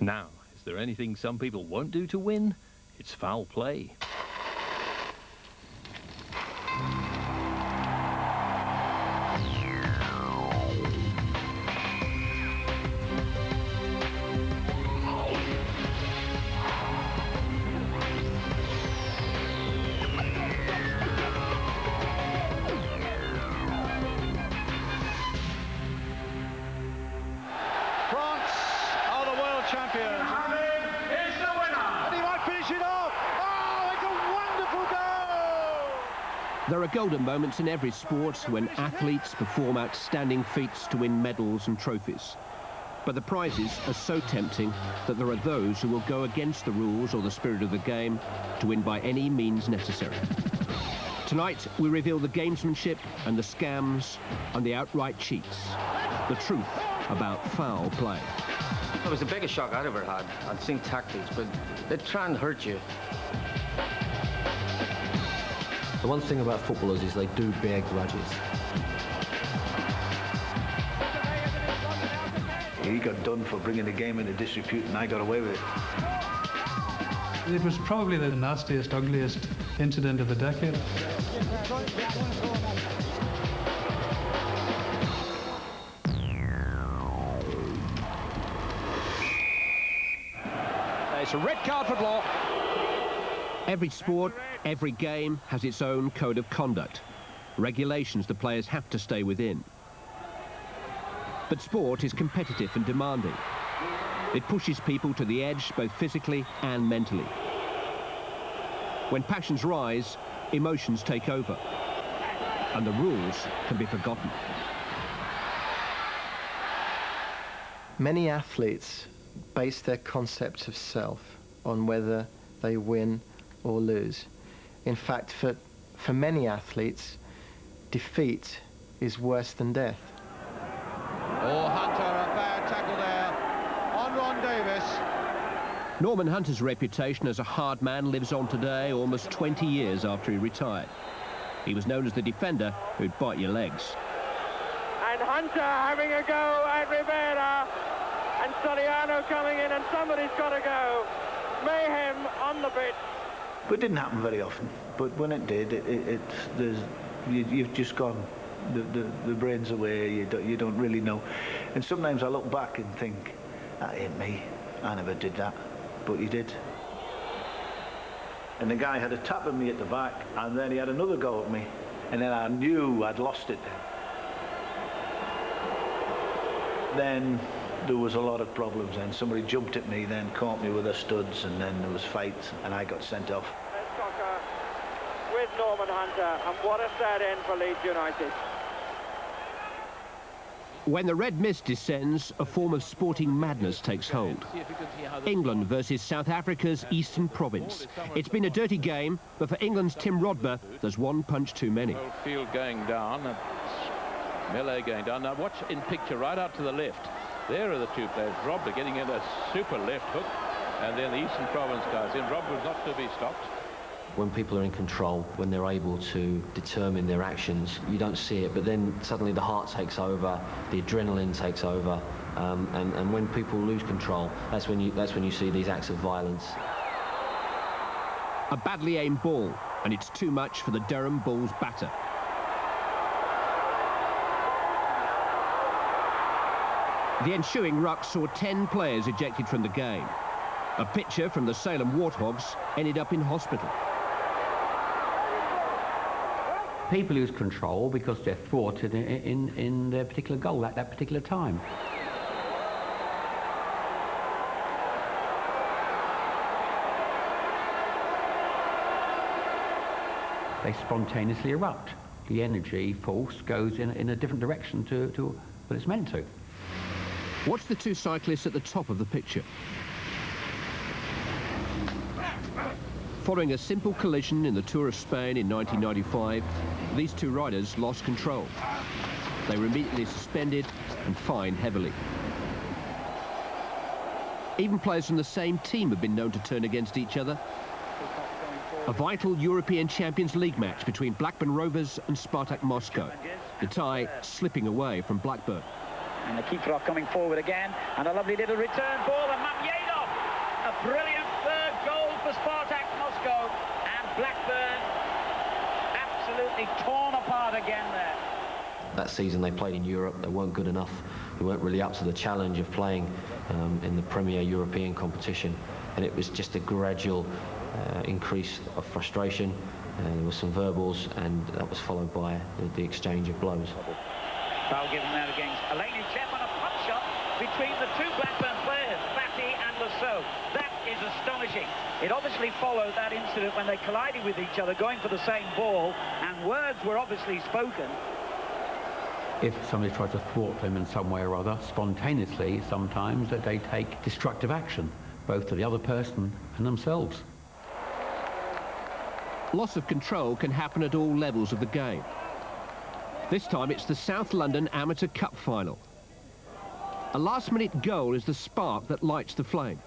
Now, is there anything some people won't do to win? It's foul play. Champions. Is the winner. And he might finish it off. Oh, it's a wonderful goal! There are golden moments in every sport when athletes perform outstanding feats to win medals and trophies. But the prizes are so tempting that there are those who will go against the rules or the spirit of the game to win by any means necessary. Tonight, we reveal the gamesmanship and the scams and the outright cheats. The truth about foul play. It was the biggest shock I'd ever had. I'd seen tactics, but they try and hurt you. The one thing about footballers is they do bear grudges. He got done for bringing the game into disrepute, and I got away with it. It was probably the nastiest, ugliest incident of the decade. It's a red card for Blanc. Every sport, every game has its own code of conduct, regulations the players have to stay within. But sport is competitive and demanding. It pushes people to the edge both physically and mentally. When passions rise, emotions take over, and the rules can be forgotten. Many athletes base their concept of self on whether they win or lose. In fact, for many athletes, defeat is worse than death. Oh, Hunter, a bad tackle there on Ron Davis. Norman Hunter's reputation as a hard man lives on today, almost 20 years after he retired. He was known as the defender who'd bite your legs. And Hunter having a go at Rivera. And Soriano coming in, and somebody's got to go. Mayhem on the pitch. But it didn't happen very often. But when it did, you've just gone. The brain's away. You don't really know. And sometimes I look back and think, that ain't me. I never did that. But he did. And the guy had a tap at me at the back, and then he had another go at me, and then I knew I'd lost it. Then there was a lot of problems, and somebody jumped at me, then caught me with their studs, and then there was fights, and I got sent off. With Norman Hunter, and what a sad end for Leeds United. When the red mist descends, a form of sporting madness takes hold. England versus South Africa's Eastern Province. It's been a dirty game, but for England's Tim Rodber, there's one punch too many. Field going down, Melee going down. Now watch in picture right out to the left. There are the two players. Rodber getting in a super left hook, and then the Eastern Province guys in. Rodber was not to be stopped. When people are in control, when they're able to determine their actions, you don't see it, but then suddenly the heart takes over, the adrenaline takes over, and when people lose control, that's when you see these acts of violence. A badly aimed ball, and it's too much for the Durham Bulls batter. The ensuing ruck saw 10 players ejected from the game. A pitcher from the Salem Warthogs ended up in hospital. People lose control because they're thwarted in their particular goal at that particular time. They spontaneously erupt. The energy force goes in a different direction to what it's meant to. Watch the two cyclists at the top of the picture. Following a simple collision in the Tour of Spain in 1995, these two riders lost control. They were immediately suspended and fined heavily. Even players from the same team have been known to turn against each other. A vital European Champions League match between Blackburn Rovers and Spartak Moscow. The tie slipping away from Blackburn. And the keeper coming forward again, and a lovely little return ball, and Mamiedo A brilliant third goal for Spartak Moscow, and Blackburn absolutely torn apart again there. That season they played in Europe, they weren't good enough. They weren't really up to the challenge of playing in the Premier European competition, and it was just a gradual increase of frustration. There were some verbals, and that was followed by the exchange of blows. Foul given out against Eleni Chep, and a punch shot between the two Blackburn players, Batty and Lasso. That is astonishing. It obviously followed that incident when they collided with each other, going for the same ball, and words were obviously spoken. If somebody tries to thwart them in some way or other, spontaneously, sometimes that they take destructive action, both to the other person and themselves. Loss of control can happen at all levels of the game. This time it's the South London Amateur Cup final. A last-minute goal is the spark that lights the flame.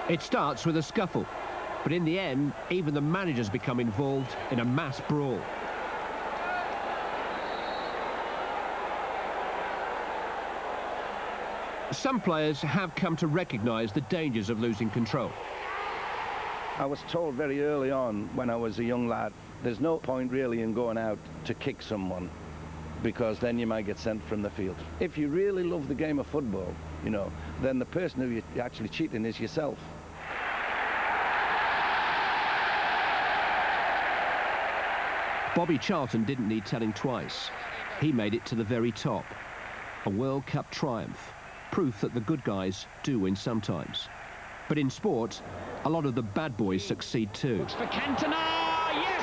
It starts with a scuffle, but in the end, even the managers become involved in a mass brawl. Some players have come to recognise the dangers of losing control. I was told very early on when I was a young lad, there's no point really in going out to kick someone, because then you might get sent from the field. If you really love the game of football, you know, then the person who you're actually cheating is yourself. Bobby Charlton didn't need telling twice. He made it to the very top. A World Cup triumph. Proof that the good guys do win sometimes. But in sport, a lot of the bad boys succeed too. Looks for Cantona, yes!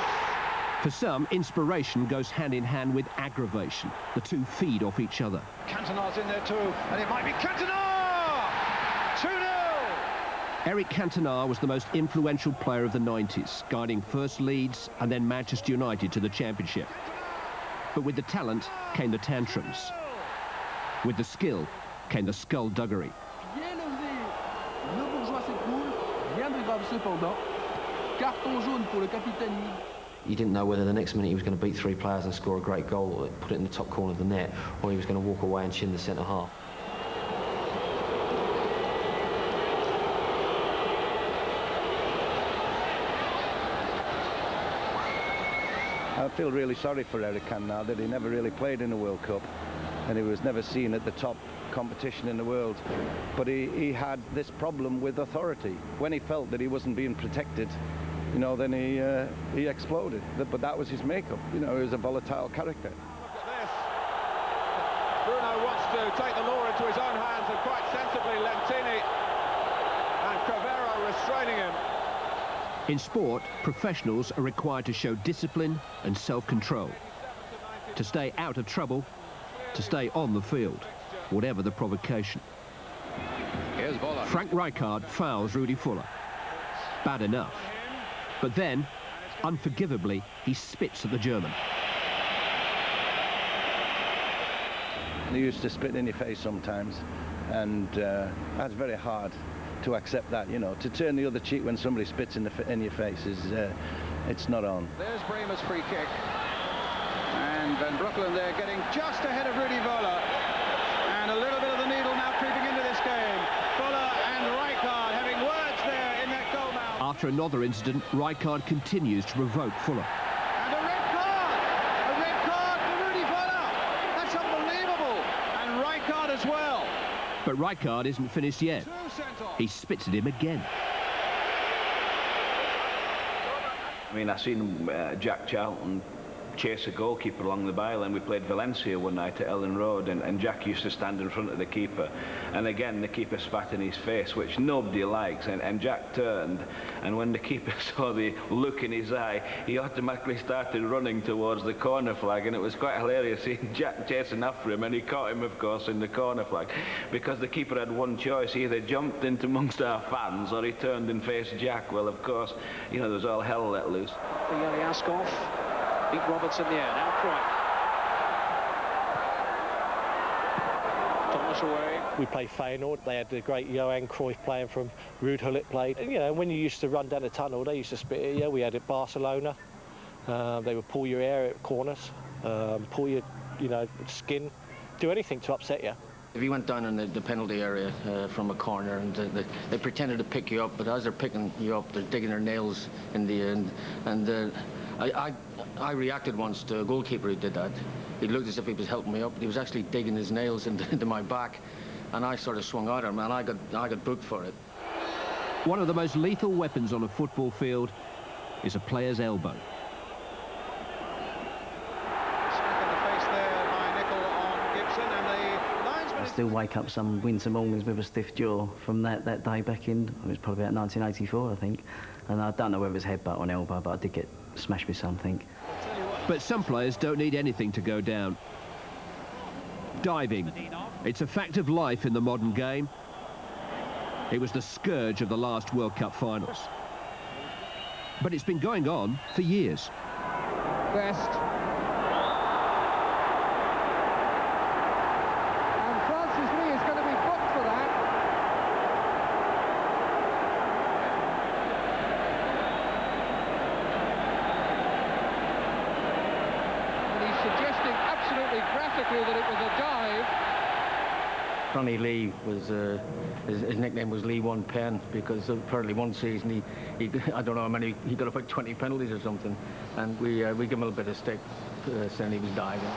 For some, inspiration goes hand in hand with aggravation. The two feed off each other. Cantona's in there too, and it might be Cantona! 2-0! Eric Cantona was the most influential player of the 90s, guiding first Leeds and then Manchester United to the Championship. But with the talent came the tantrums. With the skill came the skullduggery. You didn't know whether the next minute he was going to beat three players and score a great goal, or put it in the top corner of the net, or he was going to walk away and chin the centre half. I feel really sorry for Eric Cantona that he never really played in a World Cup, and he was never seen at the top competition in the world. But he had this problem with authority. When he felt that he wasn't being protected, you know, then he exploded. But that was his makeup. You know, he was a volatile character. Look at this. Bruno wants to take the law into his own hands, and quite sensibly Lentini and Cravero restraining him. In sport, professionals are required to show discipline and self-control. To stay out of trouble, to stay on the field, whatever the provocation. Here's Voller. Frank Rijkaard fouls Rudy Fuller. Bad enough. But then, unforgivably, he spits at the German. He used to spit in your face sometimes, and that's very hard to accept that, you know. To turn the other cheek when somebody spits in your face is, it's not on. There's Bremer's free kick. And Van Broekelen there getting just ahead of Rudy Voller. And a little bit of the needle now creeping into this game. Voller and Rijkaard having words there in that goal mouth. After another incident, Rijkaard continues to provoke Fuller. And a red card! A red card for Rudy Voller! That's unbelievable! And Rijkaard as well. But Rijkaard isn't finished yet. He spits at him again. I mean, I seen Jack Charlton chase a goalkeeper along the byline. We played Valencia one night at Ellen Road, and Jack used to stand in front of the keeper, and again the keeper spat in his face, which nobody likes, and Jack turned, and when the keeper saw the look in his eye, he automatically started running towards the corner flag, and it was quite hilarious seeing Jack chasing after him, and he caught him, of course, in the corner flag, because the keeper had one choice: he either jumped into amongst our fans or he turned and faced Jack. Well, of course, you know, there was all hell let loose. Eliaskov beat Roberts in the air. Now Cruyff. Thomas away. We played Feyenoord. They had the great Johan Cruyff playing from Ruud Gullit played. And, you know, when you used to run down the tunnel, they used to spit at you. We had it at Barcelona. They would pull your hair at corners. pull your, skin, do anything to upset you. If you went down in the penalty area from a corner and they pretended to pick you up, but as they're picking you up, they're digging their nails in the end. And I reacted once to a goalkeeper who did that. He looked as if he was helping me up, but he was actually digging his nails into my back, and I sort of swung at him, and I got booked for it. One of the most lethal weapons on a football field is a player's elbow. I still wake up some winter mornings with a stiff jaw from that day back in, it was probably about 1984, I think. And I don't know whether it was headbutt or an elbow, but I did get smashed with something. But some players don't need anything to go down. Diving. It's a fact of life in the modern game. It was the scourge of the last World Cup finals. But it's been going on for years. Best. And Francis Lee is going to be booked for that. And he's suggesting absolutely graphically that it was a dive. Ronnie Lee was, his nickname was Lee One Pen, because apparently one season he I don't know how many, he got about 20 penalties or something, and we gave him a little bit of stick saying he was diving.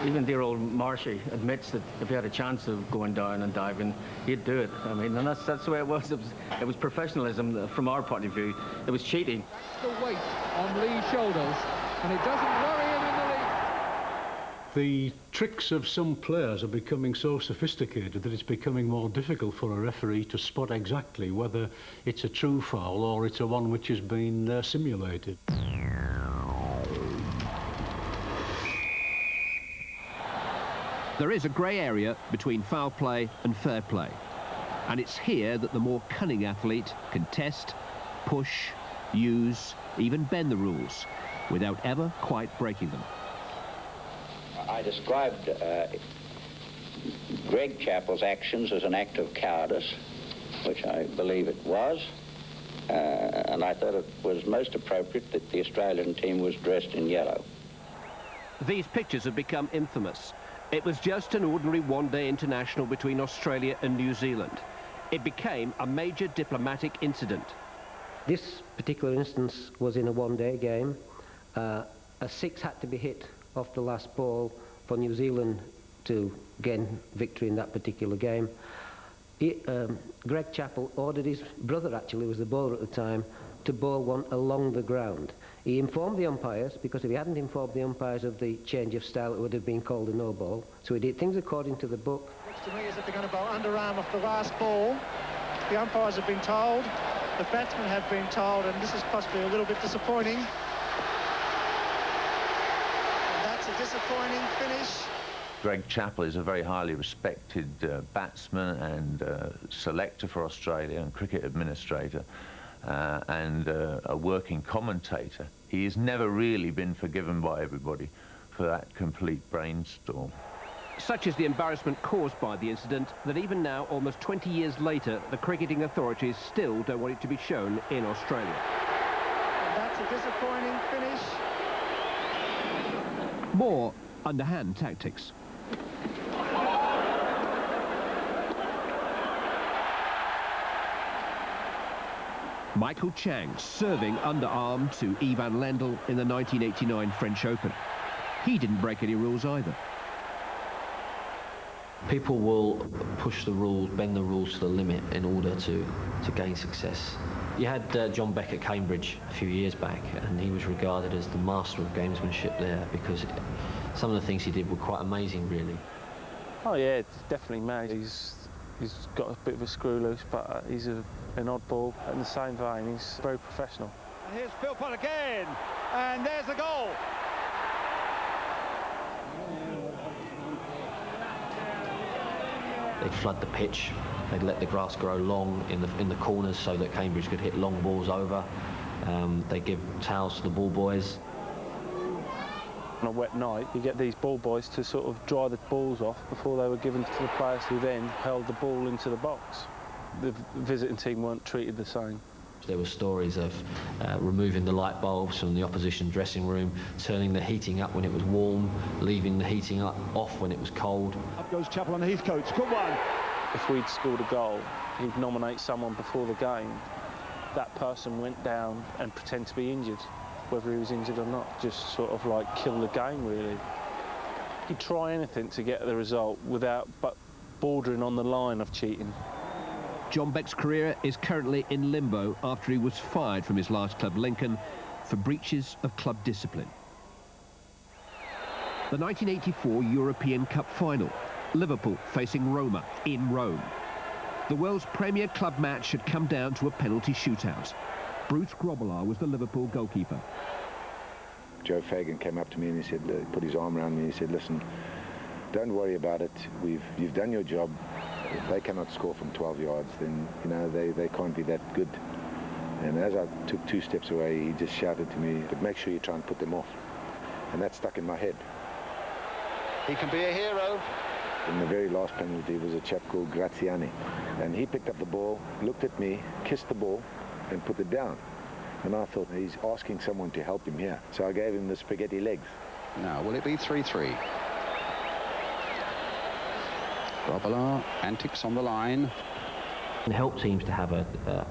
Even dear old Marshy admits that if he had a chance of going down and diving, he'd do it. I mean, and that's the way it was. It was professionalism from our point of view. It was cheating. That's the weight on Lee's shoulders, and it doesn't worry him in the least. The tricks of some players are becoming so sophisticated that it's becoming more difficult for a referee to spot exactly whether it's a true foul or it's a one which has been simulated. There is a grey area between foul play and fair play. And it's here that the more cunning athlete can test, push, use, even bend the rules without ever quite breaking them. I described Greg Chappell's actions as an act of cowardice, which I believe it was, and I thought it was most appropriate that the Australian team was dressed in yellow. These pictures have become infamous. It was just an ordinary one-day international between Australia and New Zealand. It became a major diplomatic incident. This particular instance was in a one-day game. A six had to be hit off the last ball for New Zealand to gain victory in that particular game. Greg Chappell ordered his brother, actually was the bowler at the time, to bowl one along the ground. He informed the umpires, because if he hadn't informed the umpires of the change of style, it would have been called a no ball. So he did things according to the book. Looks to me as if they're going to bowl underarm off the last ball. The umpires have been told, the batsmen have been told, and this is possibly a little bit disappointing. And that's a disappointing finish. Greg Chappell is a very highly respected batsman and selector for Australia and cricket administrator. And a working commentator. He has never really been forgiven by everybody for that complete brainstorm. Such is the embarrassment caused by the incident that even now, almost 20 years later, the cricketing authorities still don't want it to be shown in Australia. And that's a disappointing finish. More underhand tactics. Michael Chang serving underarm to Ivan Lendl in the 1989 French Open. He didn't break any rules either. People will push the rules, bend the rules to the limit in order to gain success. You had John Beck at Cambridge a few years back, and he was regarded as the master of gamesmanship there because some of the things he did were quite amazing, really. Oh yeah, it's definitely mad. He's got a bit of a screw loose, but he's an oddball. In the same vein, he's very professional. And here's Philpott again, and there's the goal. They'd flood the pitch. They'd let the grass grow long in the corners so that Cambridge could hit long balls over. They give towels to the ball boys. On a wet night, you get these ball boys to sort of dry the balls off before they were given to the players who then held the ball into the box. The visiting team weren't treated the same. There were stories of removing the light bulbs from the opposition dressing room, turning the heating up when it was warm, leaving the heating off when it was cold. Up goes Chappell on the Heathcote. Good one. If we'd scored a goal, he'd nominate someone before the game. That person went down and pretend to be injured, whether he was injured or not. Just sort of like kill the game, really. He'd try anything to get the result without but bordering on the line of cheating. John Beck's career is currently in limbo after he was fired from his last club, Lincoln, for breaches of club discipline. The 1984 European Cup final, Liverpool facing Roma in Rome. The world's premier club match had come down to a penalty shootout. Bruce Grobbelaar was the Liverpool goalkeeper. Joe Fagan came up to me and he said, put his arm around me, he said, listen, don't worry about it, you've done your job. If they cannot score from 12 yards, then, you know, they can't be that good. And as I took 2 steps away, he just shouted to me, but make sure you try and put them off. And that stuck in my head. He can be a hero. And the very last penalty was a chap called Graziani. And he picked up the ball, looked at me, kissed the ball, and put it down. And I thought, he's asking someone to help him here. So I gave him the spaghetti legs. Now, will it be 3-3? Grobbelaar, antics on the line. It helped teams to have a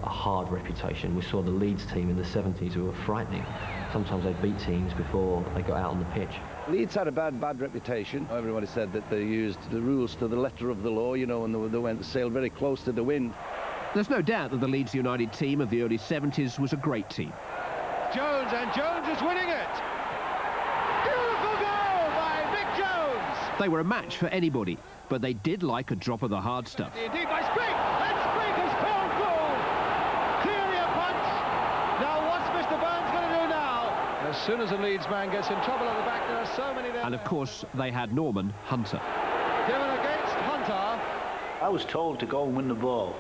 hard reputation. We saw the Leeds team in the 70s who were frightening. Sometimes they beat teams before they got out on the pitch. Leeds had a bad reputation. Everybody said that they used the rules to the letter of the law, you know, and they sailed very close to the wind. There's no doubt that the Leeds United team of the early 70s was a great team. Jones, and Jones is winning it. Beautiful goal by Mick Jones. They were a match for anybody, but they did like a drop of the hard stuff. Indeed by Sprigg, and Sprigg has pulled through. Clearly a punch. Now what's Mr. Burns going to do now? As soon as a Leeds man gets in trouble at the back, there are so many there. And of course, they had Norman Hunter. Given against Hunter. I was told to go and win the ball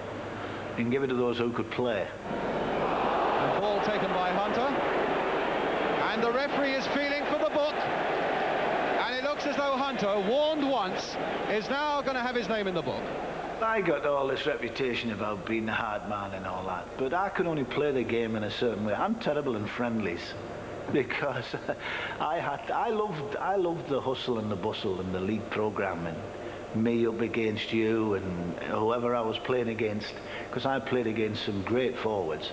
and give it to those who could play. And ball taken by Hunter. And the referee is feeling for the book. And it looks as though Hunter, warned once, is now going to have his name in the book. I got all this reputation about being a hard man and all that, but I could only play the game in a certain way. I'm terrible in friendlies because I loved the hustle and the bustle and the league programme and me up against you and whoever I was playing against, because I played against some great forwards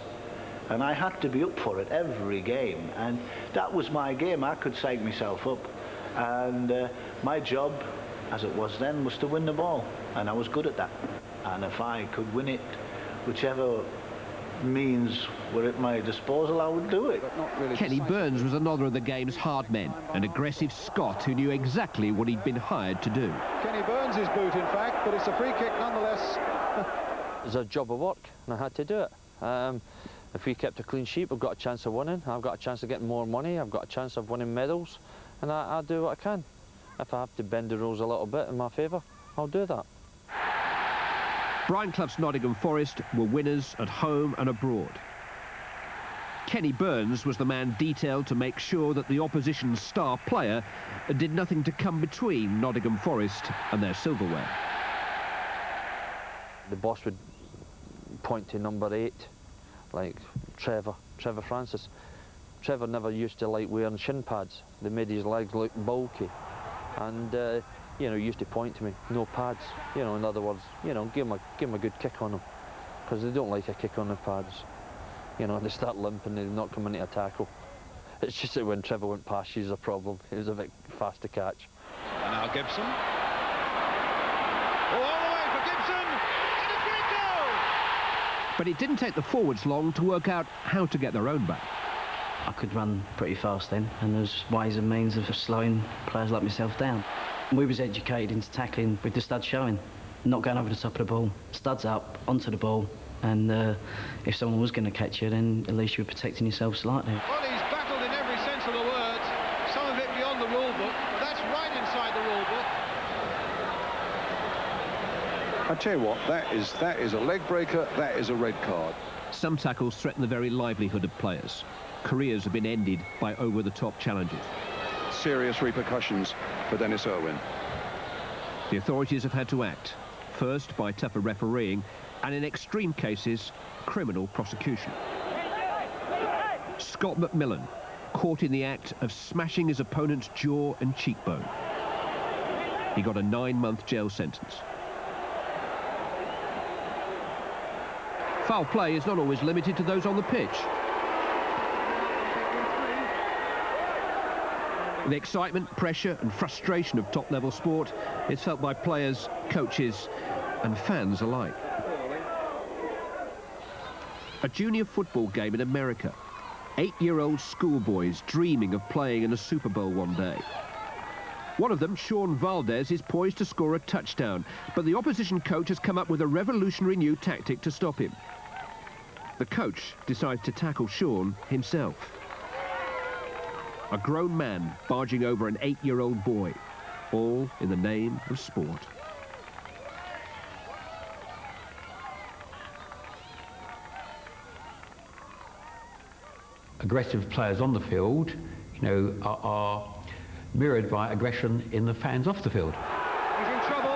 and I had to be up for it every game, and that was my game. I could psych myself up, and my job as it was then was to win the ball, and I was good at that. And if I could win it, whichever means were at my disposal, I would do it. But not really. Kenny Burns was another of the game's hard men, an aggressive Scot who knew exactly what he'd been hired to do. Kenny Burns' boot, in fact, but it's a free kick nonetheless. It was a job of work, and I had to do it. If we kept a clean sheet, we've got a chance of winning. I've got a chance of getting more money. I've got a chance of winning medals, and I'll do what I can. If I have to bend the rules a little bit in my favour, I'll do that. Brian Clough's Nottingham Forest were winners at home and abroad. Kenny Burns was the man detailed to make sure that the opposition's star player did nothing to come between Nottingham Forest and their silverware. The boss would point to number 8, like Trevor Francis. Trevor never used to like wearing shin pads. They made his legs look bulky. And you know, he used to point to me, no pads. You know, in other words, you know, give him a good kick on them, because they don't like a kick on the pads. You know, they start limping, they're not coming into a tackle. It's just that when Trevor went past, she's a problem. He was a bit fast to catch. And now Gibson. Oh, all the way for Gibson, and a great goal! But it didn't take the forwards long to work out how to get their own back. I could run pretty fast then, and there's ways and means of slowing players like myself down. We was educated into tackling with the studs showing, not going over the top of the ball, studs up, onto the ball, and if someone was going to catch you, then at least you were protecting yourself slightly. Well, he's battled in every sense of the word, some of it beyond the rule book, but that's right inside the rule book. I tell you what, that is a leg breaker, that is a red card. Some tackles threaten the very livelihood of players. Careers have been ended by over-the-top challenges. Serious repercussions for Dennis Irwin. The authorities have had to act, first by tougher refereeing, and in extreme cases, criminal prosecution. Scott McMillan, caught in the act of smashing his opponent's jaw and cheekbone. He got a 9-month jail sentence. Foul play is not always limited to those on the pitch. The excitement, pressure and frustration of top-level sport is felt by players, coaches and fans alike. A junior football game in America. 8-year-old schoolboys dreaming of playing in a Super Bowl one day. One of them, Sean Valdez, is poised to score a touchdown, but the opposition coach has come up with a revolutionary new tactic to stop him. The coach decides to tackle Sean himself. A grown man barging over an 8-year-old boy, all in the name of sport. Aggressive players on the field, you know, are mirrored by aggression in the fans off the field. He's in trouble.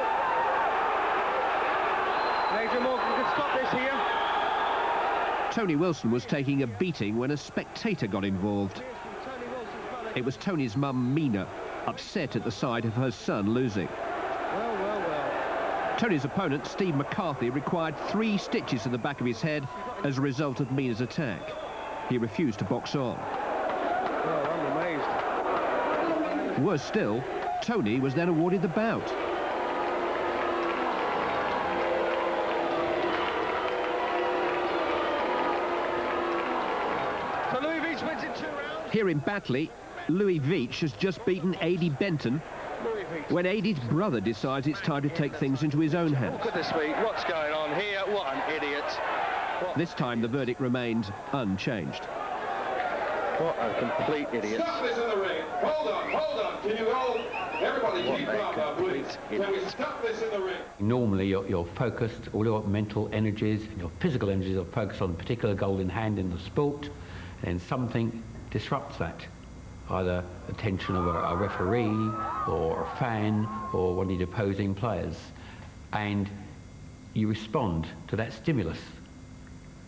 Major Morgan could stop this here. Tony Wilson was taking a beating when a spectator got involved. It was Tony's mum, Mina, upset at the sight of her son losing. Well. Tony's opponent, Steve McCarthy, required 3 stitches to the back of his head as a result of Mina's attack. He refused to box on. Well, I'm amazed. Worse still, Tony was then awarded the bout. So Louis Veach wins in 2 rounds. Here in Batley, Louis Veach has just beaten Adi Benton when Adi's brother decides it's time to take things into his own hands. Look at this week. What's going on here? What an idiot. This time the verdict remained unchanged. What a complete idiot. Stop this in the ring. Hold on. Can you all, everybody keep calm, please. Can we stop this in the ring? Normally you're focused, all your mental energies and your physical energies are focused on a particular goal in hand in the sport, and something disrupts that. Either attention of a referee or a fan or one of the opposing players, and you respond to that stimulus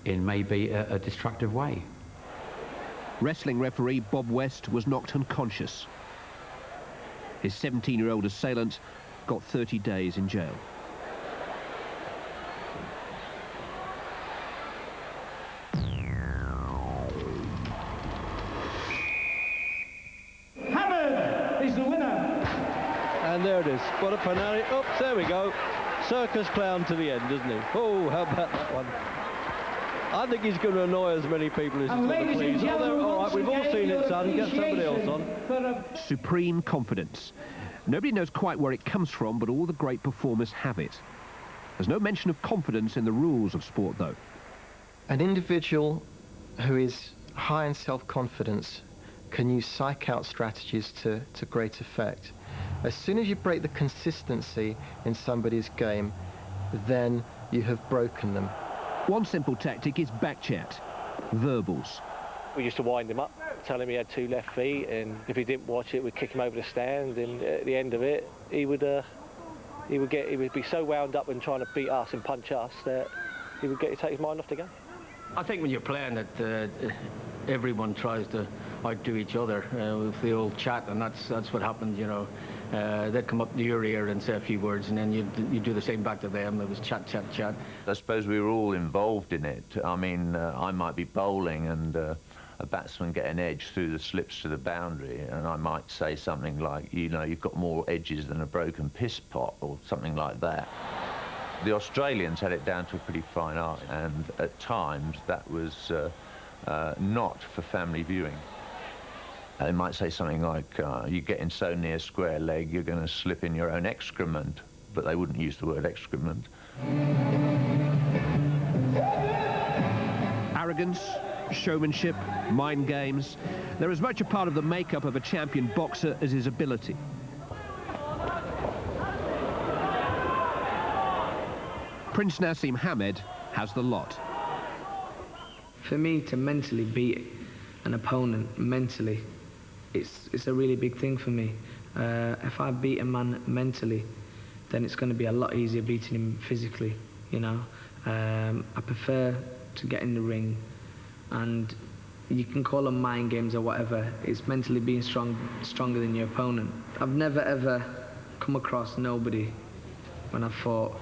in maybe a destructive way. Wrestling referee Bob West was knocked unconscious. His 17-year-old assailant got 30 days in jail. Hammered is the winner. And there it is. What a penalty. Oh, there we go. Circus clown to the end, isn't he? Oh, how about that one? I think he's going to annoy as many people as he's going to please. All right, we've all seen it, son. Get somebody else on. Supreme confidence. Nobody knows quite where it comes from, but all the great performers have it. There's no mention of confidence in the rules of sport, though. An individual who is high in self-confidence can use psych-out strategies to great effect. As soon as you break the consistency in somebody's game, then you have broken them. One simple tactic is back-chat, verbals. We used to wind him up, tell him he had 2 left feet, and if he didn't watch it, we'd kick him over the stand, and at the end of it, he would be so wound up in trying to beat us and punch us that he would take his mind off the game. I think when you're playing that everyone tries to outdo each other with the old chat, and that's what happened, you know. They'd come up to your ear and say a few words, and then you do the same back to them. It was chat. I suppose we were all involved in it. I mean, I might be bowling and a batsman get an edge through the slips to the boundary, and I might say something like, you know, you've got more edges than a broken piss pot, or something like that. The Australians had it down to a pretty fine art, and at times that was not for family viewing. They might say something like, you're getting so near square leg, you're going to slip in your own excrement, but they wouldn't use the word excrement. Arrogance, showmanship, mind games. They're as much a part of the makeup of a champion boxer as his ability. Prince Nassim Hamed has the lot. For me to mentally beat an opponent mentally, it's a really big thing for me. If I beat a man mentally, then it's going to be a lot easier beating him physically, you know. I prefer to get in the ring and you can call them mind games or whatever. It's mentally being stronger than your opponent. I've never ever come across nobody when I fought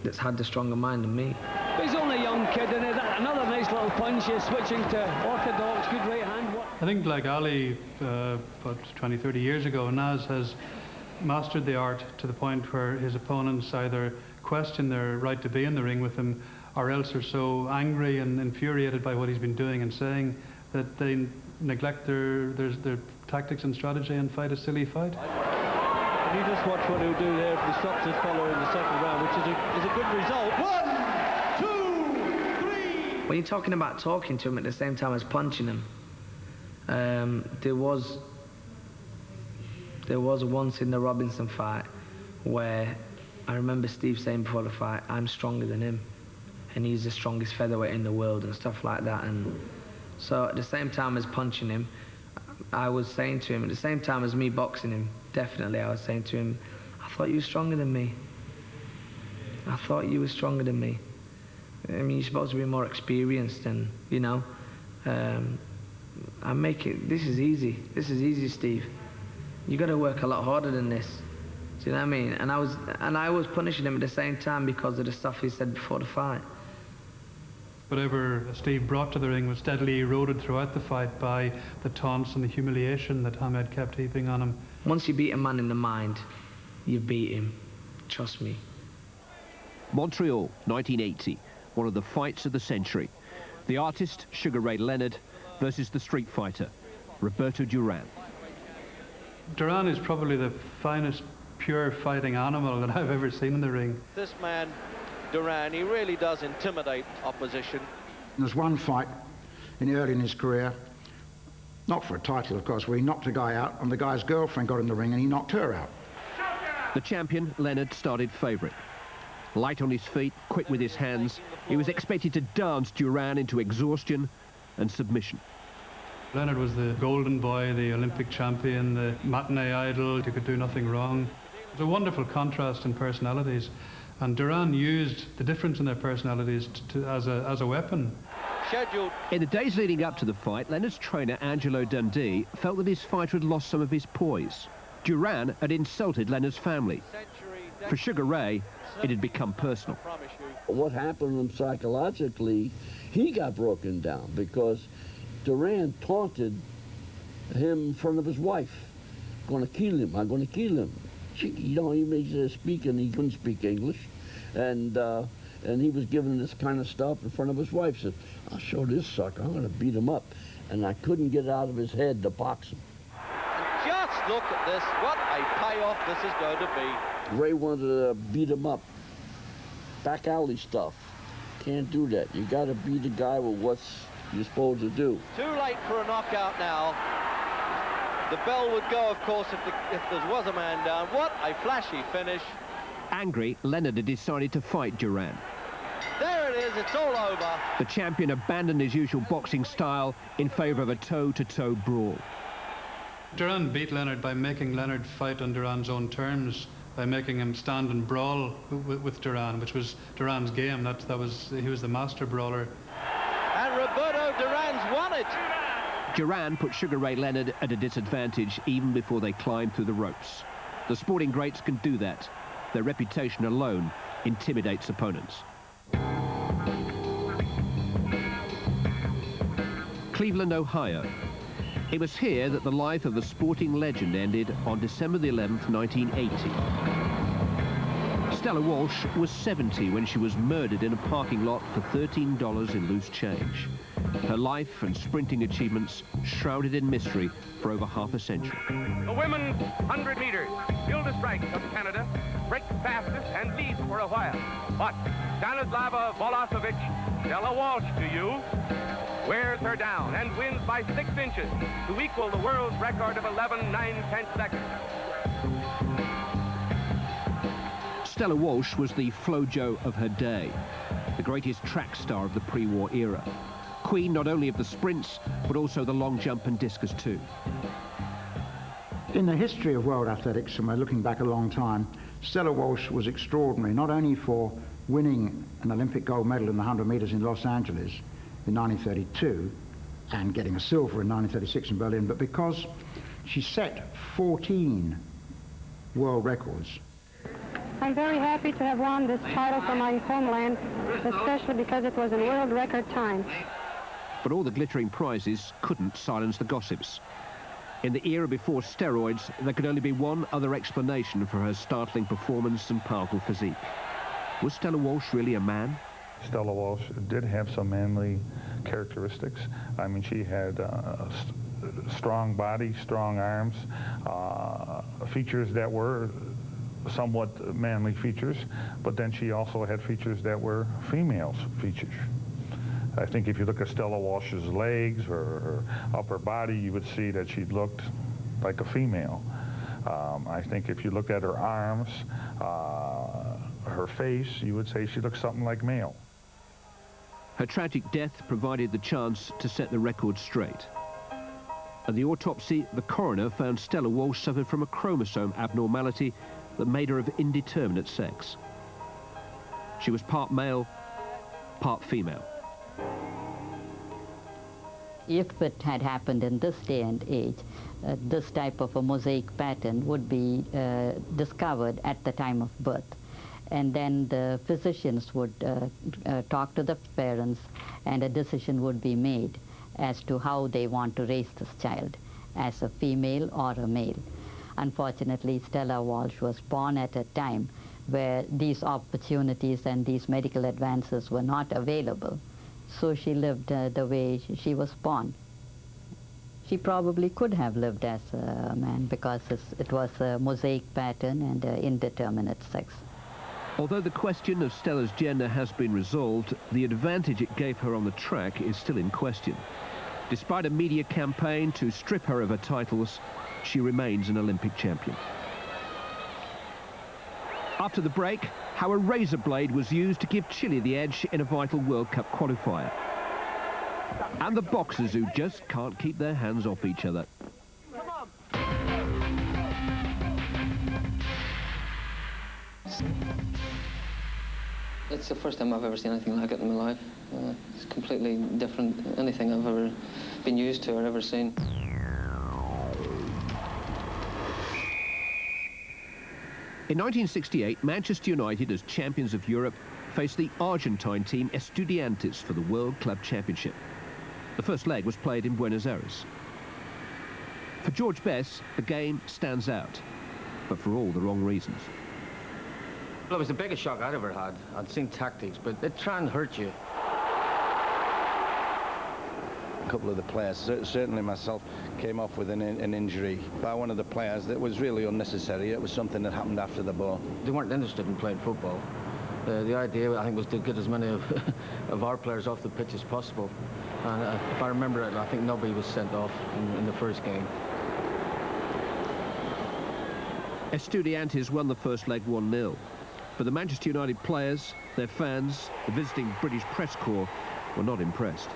that's had the stronger mind than me. He's only a young kid, and another nice little punch. He's switching to orthodox, good right hand. I think, like Ali, about 20, 30 years ago, Naz has mastered the art to the point where his opponents either question their right to be in the ring with him, or else are so angry and infuriated by what he's been doing and saying that they neglect their tactics and strategy and fight a silly fight. And you just watch what he'll do there if he stops his follower in the second round, which is a good result. 1, 2, 3. When you're talking about talking to him at the same time as punching him, there was once in the Robinson fight where I remember Steve saying before the fight, I'm stronger than him, and he's the strongest featherweight in the world and stuff like that. And so at the same time as punching him, I was saying to him, at the same time as me boxing him, definitely I was saying to him, I thought you were stronger than me. I thought you were stronger than me. I mean, you're supposed to be more experienced, and, you know, this is easy. This is easy, Steve. You got to work a lot harder than this. Do you know what I mean? And I was punishing him at the same time because of the stuff he said before the fight. Whatever Steve brought to the ring was steadily eroded throughout the fight by the taunts and the humiliation that Hamed kept heaping on him. Once you beat a man in the mind, you beat him. Trust me. Montreal, 1980, one of the fights of the century. The artist, Sugar Ray Leonard, versus the street fighter, Roberto Duran. Duran is probably the finest pure fighting animal that I've ever seen in the ring. This man, Duran, he really does intimidate opposition. There's one fight early in his career, not for a title of course, where he knocked a guy out and the guy's girlfriend got in the ring and he knocked her out. The champion, Leonard, started favourite. Light on his feet, quick with his hands, he was expected to dance Duran into exhaustion and submission. Leonard was the golden boy, the Olympic champion, the matinee idol. He could do nothing wrong. It was a wonderful contrast in personalities, and Duran used the difference in their personalities as a weapon. Scheduled. In the days leading up to the fight, Leonard's trainer, Angelo Dundee, felt that his fighter had lost some of his poise. Duran had insulted Leonard's family. For Sugar Ray, it had become personal. What happened to him psychologically, he got broken down because Duran taunted him in front of his wife. Gonna kill him, I'm gonna kill him. You know, he was speaking, he couldn't speak English. And he was giving this kind of stuff in front of his wife. Said, I'll show this sucker, I'm gonna beat him up. And I couldn't get it out of his head to box him. And just look at this, what a payoff this is going to be. Ray wanted to beat him up. Back alley stuff. Can't do that. You gotta beat a guy with what's you're supposed to do. Too late for a knockout now. The bell would go, of course, if there was a man down. What a flashy finish. Angry, Leonard had decided to fight Duran. There it is, it's all over. The champion abandoned his usual boxing style in favour of a toe-to-toe brawl. Duran beat Leonard by making Leonard fight on Duran's own terms, by making him stand and brawl with Duran, which was Duran's game. He was the master brawler. And Roberto Duran's won it. Duran put Sugar Ray Leonard at a disadvantage even before they climbed through the ropes. The sporting greats can do that. Their reputation alone intimidates opponents. Cleveland, Ohio. It was here that the life of a sporting legend ended on December the 11th, 1980. Stella Walsh was 70 when she was murdered in a parking lot for $13 in loose change. Her life and sprinting achievements shrouded in mystery for over half a century. The women's 100 meters. Hilda Strike of Canada breaks fastest and leads for a while. But Stanislava Volosovic, Stella Walsh to you, wears her down and wins by 6 inches to equal the world's record of 11 9/10 seconds. Stella Walsh was the Flojo of her day, the greatest track star of the pre-war era. Queen not only of the sprints, but also the long jump and discus too. In the history of world athletics, and we're looking back a long time, Stella Walsh was extraordinary, not only for winning an Olympic gold medal in the 100 meters in Los Angeles in 1932, and getting a silver in 1936 in Berlin, but because she set 14 world records. I'm very happy to have won this title for my homeland, especially because it was in world record time. But all the glittering prizes couldn't silence the gossips. In the era before steroids, there could only be one other explanation for her startling performance and powerful physique. Was Stella Walsh really a man? Stella Walsh did have some manly characteristics. I mean, she had a strong body, strong arms, features that were somewhat manly features, but then she also had features that were females' features. I think if you look at Stella Walsh's legs or her upper body, you would see that she looked like a female. I think if you looked at her arms, her face, you would say she looked something like male. Her tragic death provided the chance to set the record straight. At the autopsy, the coroner found Stella Walsh suffered from a chromosome abnormality that made her of indeterminate sex. She was part male, part female. If it had happened in this day and age, this type of a mosaic pattern would be discovered at the time of birth. And then the physicians would talk to the parents, and a decision would be made as to how they want to raise this child, as a female or a male. Unfortunately, Stella Walsh was born at a time where these opportunities and these medical advances were not available. So she lived the way she was born. She probably could have lived as a man because it was a mosaic pattern and indeterminate sex. Although the question of Stella's gender has been resolved, the advantage it gave her on the track is still in question. Despite a media campaign to strip her of her titles, she remains an Olympic champion. After the break, how a razor blade was used to give Chile the edge in a vital World Cup qualifier. And the boxers who just can't keep their hands off each other. It's the first time I've ever seen anything like it in my life. It's completely different than anything I've ever been used to or ever seen. In 1968, Manchester United, as champions of Europe, faced the Argentine team Estudiantes for the World Club Championship. The first leg was played in Buenos Aires. For George Best, the game stands out, but for all the wrong reasons. Well, it was the biggest shock I'd ever had. I'd seen tactics, but they try and hurt you. A couple of the players, certainly myself, came off with an injury by one of the players that was really unnecessary. It was something that happened after the ball. They weren't interested in playing football. The idea, I think, was to get as many of our players off the pitch as possible. And if I remember it, I think nobody was sent off in the first game. Estudiantes won the first leg 1-0. But the Manchester United players, their fans, the visiting British press corps were not impressed.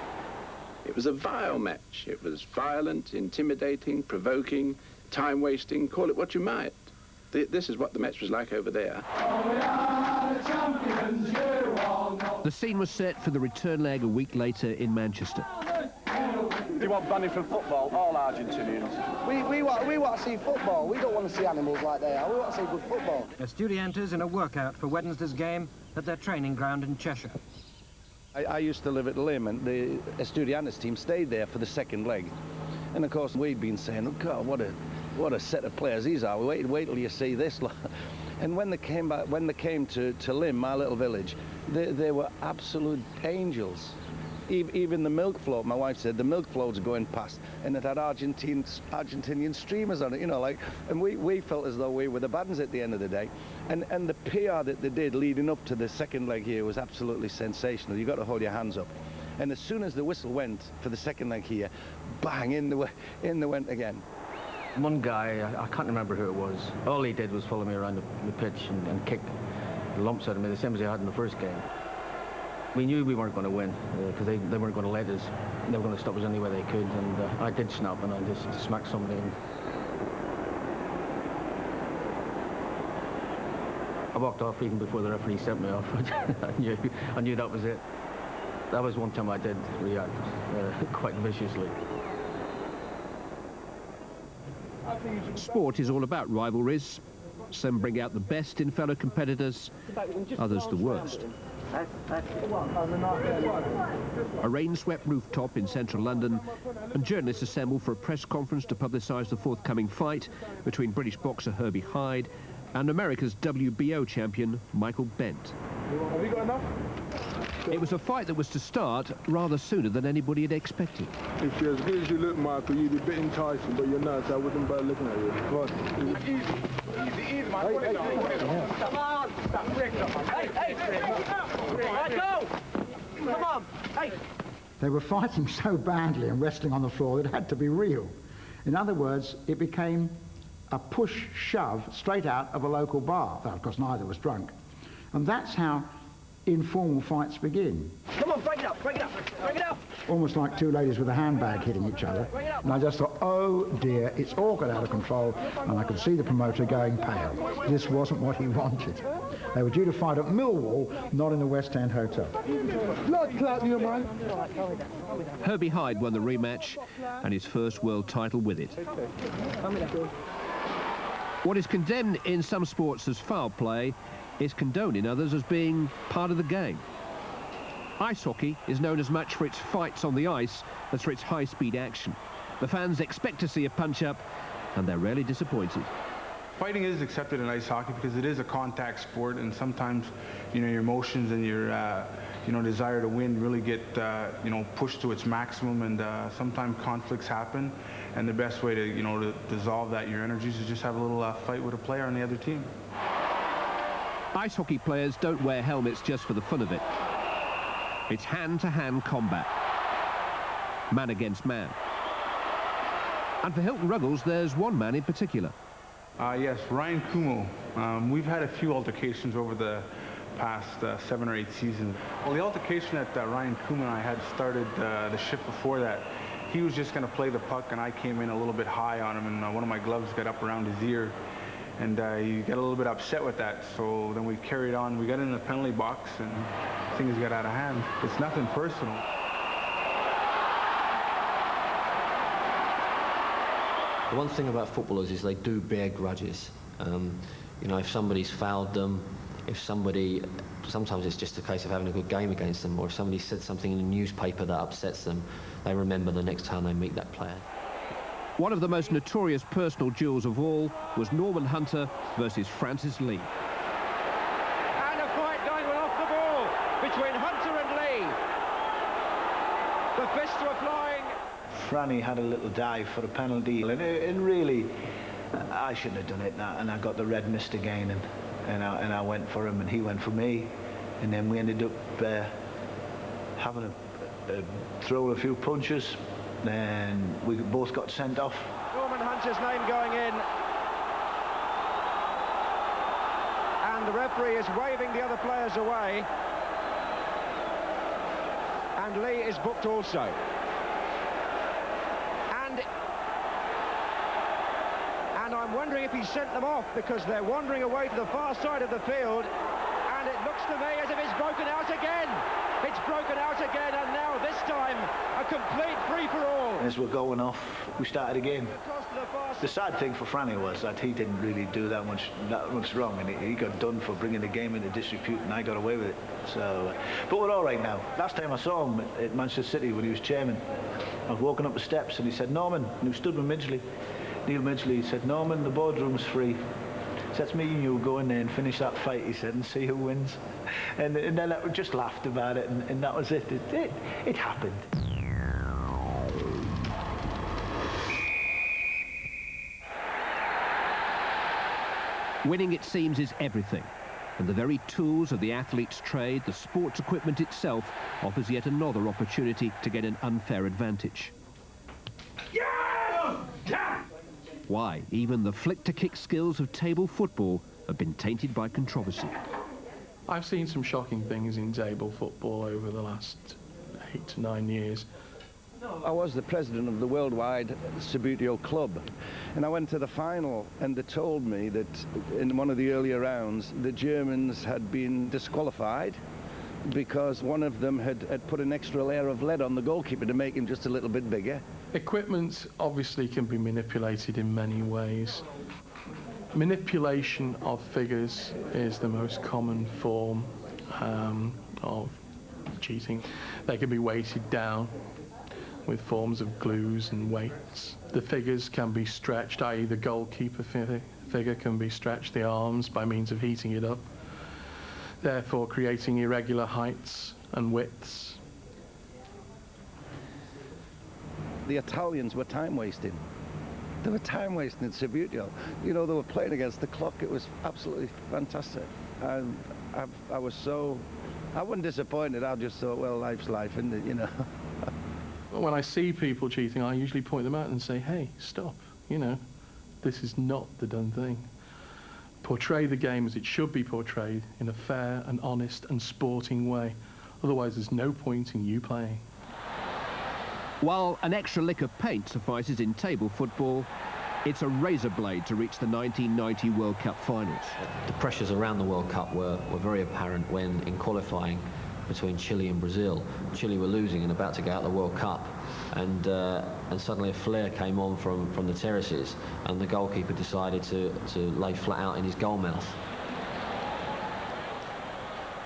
It was a vile match. It was violent, intimidating, provoking, time-wasting, call it what you might. This is what the match was like over there. The scene was set for the return leg a week later in Manchester. Do you want banning from football, all Argentinians? We want to see football. We don't want to see animals like they are. We want to see good football. Estudiantes in a workout for Wednesday's game at their training ground in Cheshire. I used to live at Lim, and the Estudiantes team stayed there for the second leg. And of course, we'd been saying, oh God, what a set of players these are. Wait till you see this. And when they came to Lim, my little village, they were absolute angels. Even the milk float, my wife said, the milk floats going past, and it had Argentinian streamers on it, you know, like, and we felt as though we were the bands at the end of the day. And the PR that they did leading up to the second leg here was absolutely sensational. You got to hold your hands up. And as soon as the whistle went for the second leg here, bang, in they went again. One guy, I can't remember who it was, all he did was follow me around the pitch and kick lumps out of me, the same as he had in the first game. We knew we weren't going to win because they weren't going to let us. They were going to stop us any way they could, and I did snap and I just smacked somebody. I walked off even before the referee sent me off. I knew that was it. that was one time I did react quite viciously. Sport is all about rivalries. Some bring out the best in fellow competitors, others the worst. A rain-swept rooftop in central London, and journalists assemble for a press conference to publicise the forthcoming fight between British boxer Herbie Hyde and America's WBO champion Michael Bent. Have you got enough? It was a fight that was to start rather sooner than anybody had expected. If you're as good as you look, Michael, you'd be beating Tyson, but you're not, so I wouldn't bother looking at you. But easy, easy, man. Put it down, put it down. Come on! Hey, go! Come on! Hey! They were fighting so badly and wrestling on the floor that it had to be real. In other words, it became a push-shove straight out of a local bar. Though, of course, neither was drunk. And that's how informal fights begin. Come on, break it up, break it up, break it up! Almost like two ladies with a handbag hitting each other. And I just thought, oh dear, it's all got out of control, and I could see the promoter going pale. This wasn't what he wanted. They were due to fight at Millwall, not in the West End Hotel. Blood clot, you man. Herbie Hyde won the rematch and his first world title with it. What is condemned in some sports as foul play is condoned in others as being part of the game. Ice hockey is known as much for its fights on the ice as for its high-speed action. The fans expect to see a punch-up, and they're rarely disappointed. Fighting is accepted in ice hockey because it is a contact sport, and sometimes, you know, your emotions and your, you know, desire to win really get, you know, pushed to its maximum, and sometimes conflicts happen, and the best way to, you know, to dissolve that, your energies, is just have a little fight with a player on the other team. Ice hockey players don't wear helmets just for the fun of it. It's hand-to-hand combat, man against man. And for Hilton Ruggles, there's one man in particular. Yes, Ryan Kumo. We've had a few altercations over the past 7 or 8 seasons. Well, the altercation that Ryan Kumo and I had started the shift before that. He was just going to play the puck, and I came in a little bit high on him, and one of my gloves got up around his ear. And he got a little bit upset with that, so then we carried on. We got in the penalty box, and things got out of hand. It's nothing personal. The one thing about footballers is they do bear grudges. You know, if somebody's fouled them, if somebody, sometimes it's just a case of having a good game against them, or if somebody said something in the newspaper that upsets them, they remember the next time they meet that player. One of the most notorious personal duels of all was Norman Hunter versus Francis Lee. And a fight going off the ball between Hunter and Lee. The fists were flying. Franny had a little dive for a penalty, and really, I shouldn't have done it, and I got the red mist again, and I went for him, and he went for me, and then we ended up having a throw a few punches. Then we both got sent off. Norman Hunter's name going in. And the referee is waving the other players away. And Lee is booked also. And I'm wondering if he sent them off, because they're wandering away to the far side of the field. And it looks to me as if it's broken out again. It's broken out again, and now this time a complete free-for-all. As we're going off, we started again. The sad thing for Franny was that he didn't really do that much wrong, and he got done for bringing the game into disrepute, and I got away with it. So, but we're all right now. Last time I saw him at Manchester City when he was chairman, I was walking up the steps, and he said, "Norman," and he stood with Midgley. Neil Midgley, he said, "Norman, the boardroom's free. That's me and you go in there and finish that fight," he said, "and see who wins." And then I just laughed about it, and that was it. It happened. Winning, it seems, is everything. And the very tools of the athlete's trade, the sports equipment itself, offers yet another opportunity to get an unfair advantage. Why, even the flick-to-kick skills of table football have been tainted by controversy. I've seen some shocking things in table football over the last 8 to 9 years. I was the president of the Worldwide Subbuteo Club, and I went to the final, and they told me that in one of the earlier rounds the Germans had been disqualified because one of them had put an extra layer of lead on the goalkeeper to make him just a little bit bigger. Equipment Obviously can be manipulated in many ways. Manipulation of figures is the most common form of cheating. They can be weighted down with forms of glues and weights. The figures can be stretched, i.e. the goalkeeper figure can be stretched, the arms, by means of heating it up, therefore creating irregular heights and widths. The Italians were time wasting. They were time wasting in Subbuteo. You know, they were playing against the clock. It was absolutely fantastic. And I wasn't disappointed. I just thought, well, life's life, isn't it, you know? When I see people cheating, I usually point them out and say, hey, stop, you know, this is not the done thing. Portray the game as it should be portrayed, in a fair and honest and sporting way. Otherwise, there's no point in you playing. While an extra lick of paint suffices in table football, it's a razor blade to reach the 1990 World Cup finals. The pressures around the World Cup were very apparent when, in qualifying between Chile and Brazil, Chile were losing and about to get out of the World Cup, and suddenly a flare came on from the terraces, and the goalkeeper decided to lay flat out in his goal mouth.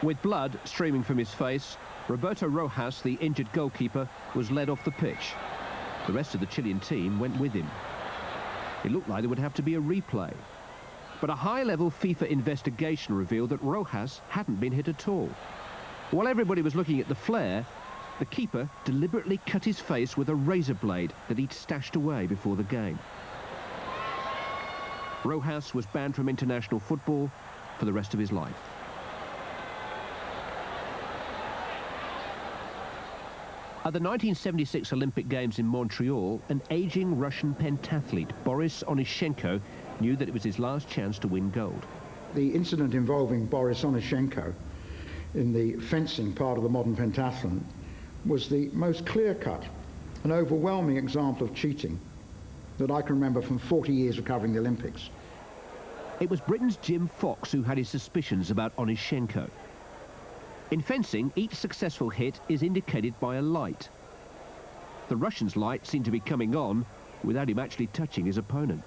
With blood streaming from his face, Roberto Rojas, the injured goalkeeper, was led off the pitch. The rest of the Chilean team went with him. It looked like there would have to be a replay. But a high-level FIFA investigation revealed that Rojas hadn't been hit at all. While everybody was looking at the flare, the keeper deliberately cut his face with a razor blade that he'd stashed away before the game. Rojas was banned from international football for the rest of his life. At the 1976 Olympic Games in Montreal, an aging Russian pentathlete, Boris Onyshenko, knew that it was his last chance to win gold. The incident involving Boris Onyshenko in the fencing part of the modern pentathlon was the most clear-cut and overwhelming example of cheating that I can remember from 40 years of covering the Olympics. It was Britain's Jim Fox who had his suspicions about Onyshenko. In fencing, each successful hit is indicated by a light. The Russian's light seemed to be coming on without him actually touching his opponent.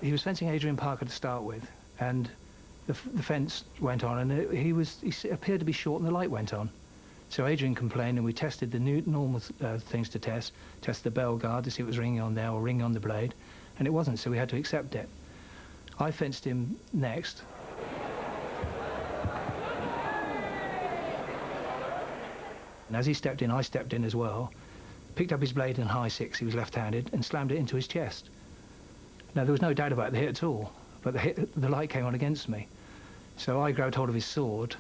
He was fencing Adrian Parker to start with, and the fence went on, and he appeared to be short, and the light went on. So Adrian complained, and we tested the normal things to test the bell guard to see if it was ringing on there or ringing on the blade, and it wasn't, so we had to accept it. I fenced him next. And as he stepped in, I stepped in as well, picked up his blade in high six, he was left-handed, and slammed it into his chest. Now, there was no doubt about the hit at all, but the light came on against me. So I grabbed hold of his sword,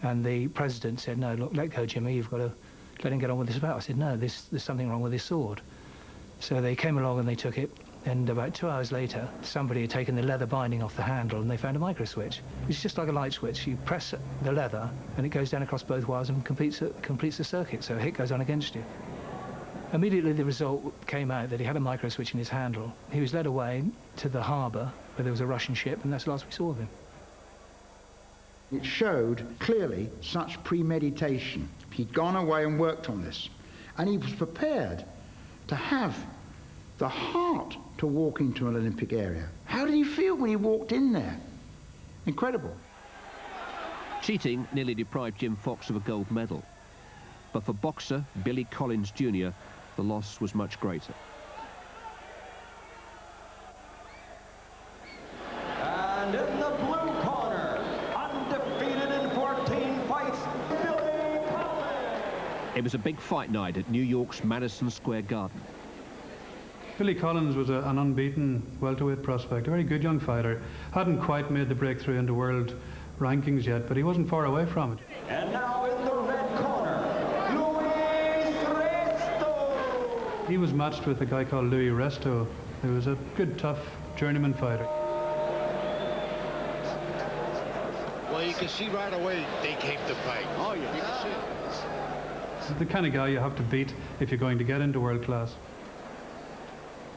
and the president said, no, look, let go, Jimmy, you've got to let him get on with this bout. I said, no, there's something wrong with his sword. So they came along and they took it, and about 2 hours later, somebody had taken the leather binding off the handle, and they found a micro switch. It's just like a light switch. You press the leather, and it goes down across both wires and completes the circuit, so a hit goes on against you. Immediately the result came out that he had a micro switch in his handle. He was led away to the harbour, where there was a Russian ship, and that's the last we saw of him. It showed clearly such premeditation. He'd gone away and worked on this, and he was prepared to have the heart to walk into an Olympic area. How did he feel when he walked in there? Incredible. Cheating nearly deprived Jim Fox of a gold medal. But for boxer Billy Collins Jr., the loss was much greater. And in the blue corner, undefeated in 14 fights, Billy Collins. It was a big fight night at New York's Madison Square Garden. Billy Collins was an unbeaten welterweight prospect, a very good young fighter. Hadn't quite made the breakthrough into world rankings yet, but he wasn't far away from it. And now in the red corner, Louis Resto. He was matched with a guy called Louis Resto, who was a good, tough journeyman fighter. Well, you can see right away they came to fight. Oh, yeah. You can see it. It's the kind of guy you have to beat if you're going to get into world class.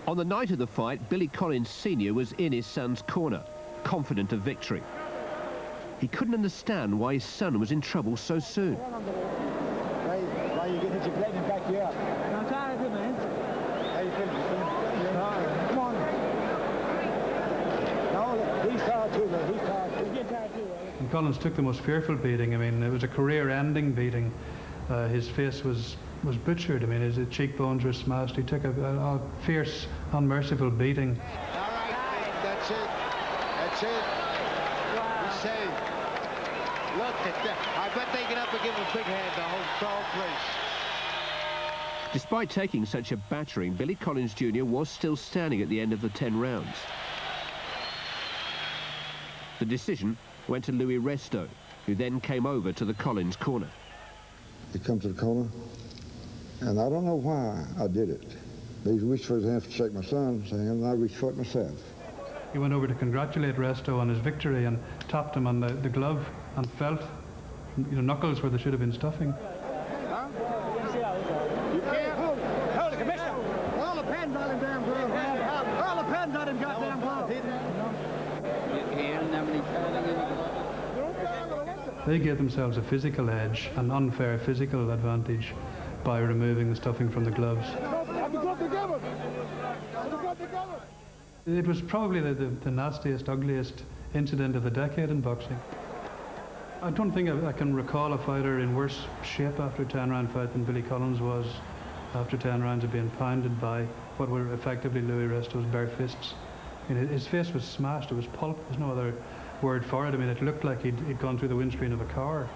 On the night of the fight, Billy Collins Sr. was in his son's corner, confident of victory. He couldn't understand why his son was in trouble so soon. Why you getting your blade back here? I'm tired of it, man. How you feeling? Come on. No, he's tired too, man. He's tired. He's getting tired too, right? And Collins took the most fearful beating. I mean, it was a career-ending beating. His face was butchered. I mean, his cheekbones were smashed. He took a fierce, unmerciful beating. All right, that's it. That's it. He's saved. Look at that. I bet they get up and give him a big hand, the whole place. Despite taking such a battering, Billy Collins Jr. was still standing at the end of the 10 rounds. The decision went to Louis Resto, who then came over to the Collins corner. He come to the corner, and I don't know why I did it. He reached for his hand to shake my son's hand, and I reached for it myself. He went over to congratulate Resto on his victory and tapped him on the glove and felt, knuckles where there should have been stuffing. Huh? You can't hold the commissioner. All the pens on him damn glove. All the pens on him goddamn glove. He didn't have any padding in the glove. They gave themselves a physical edge, an unfair physical advantage, by removing the stuffing from the gloves. It was probably the nastiest, ugliest incident of the decade in boxing. I don't think I can recall a fighter in worse shape after a 10-round fight than Billy Collins was after 10 rounds of being pounded by what were effectively Louis Resto's bare fists. I mean, his face was smashed. It was pulp. There's no other word for it. I mean, it looked like he'd gone through the windscreen of a car.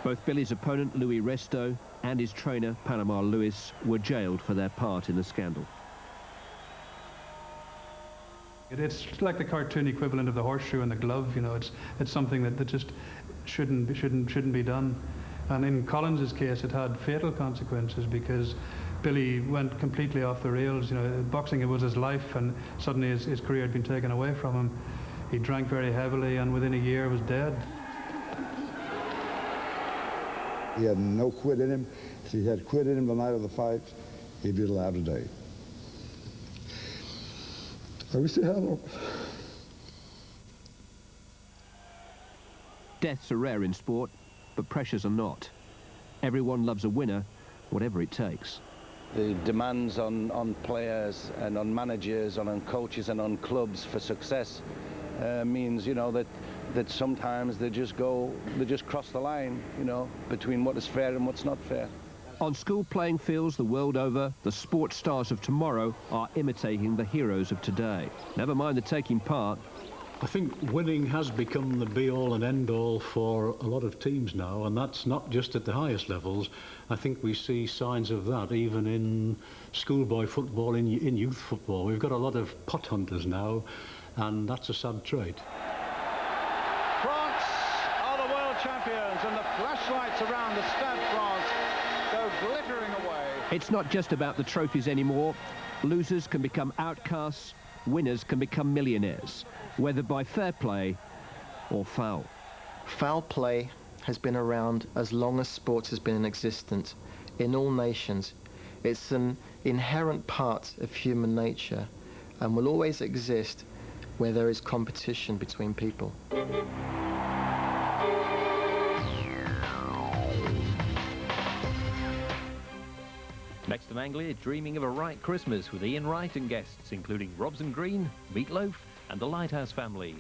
Both Billy's opponent, Louis Resto, and his trainer, Panama Lewis, were jailed for their part in the scandal. It's like the cartoon equivalent of the horseshoe and the glove. It's something that just shouldn't be done. And in Collins's case, it had fatal consequences because Billy went completely off the rails. Boxing, it was his life, and suddenly his career had been taken away from him. He drank very heavily, and within a year was dead. He had no quit in him. If he had quit in him the night of the fight, he'd be alive today. We see how long. Deaths are rare in sport, but pressures are not. Everyone loves a winner, whatever it takes. The demands on players and on managers and on coaches and on clubs for success means, that sometimes they just cross the line, between what is fair and what's not fair. On school playing fields the world over, the sports stars of tomorrow are imitating the heroes of today. Never mind the taking part. I think winning has become the be-all and end-all for a lot of teams now, and that's not just at the highest levels. I think we see signs of that even in schoolboy football, in youth football. We've got a lot of pot hunters now, and that's a sad trait. France are the world champions, and the flashlights around the Stade France go glittering away. It's not just about the trophies anymore. Losers can become outcasts, winners can become millionaires, whether by fair play or foul. Foul play has been around as long as sports has been in existence in all nations. It's an inherent part of human nature and will always exist where there is competition between people. Next to Anglia, dreaming of a right Christmas with Ian Wright and guests, including Robson Green, Meatloaf, and the Lighthouse Family.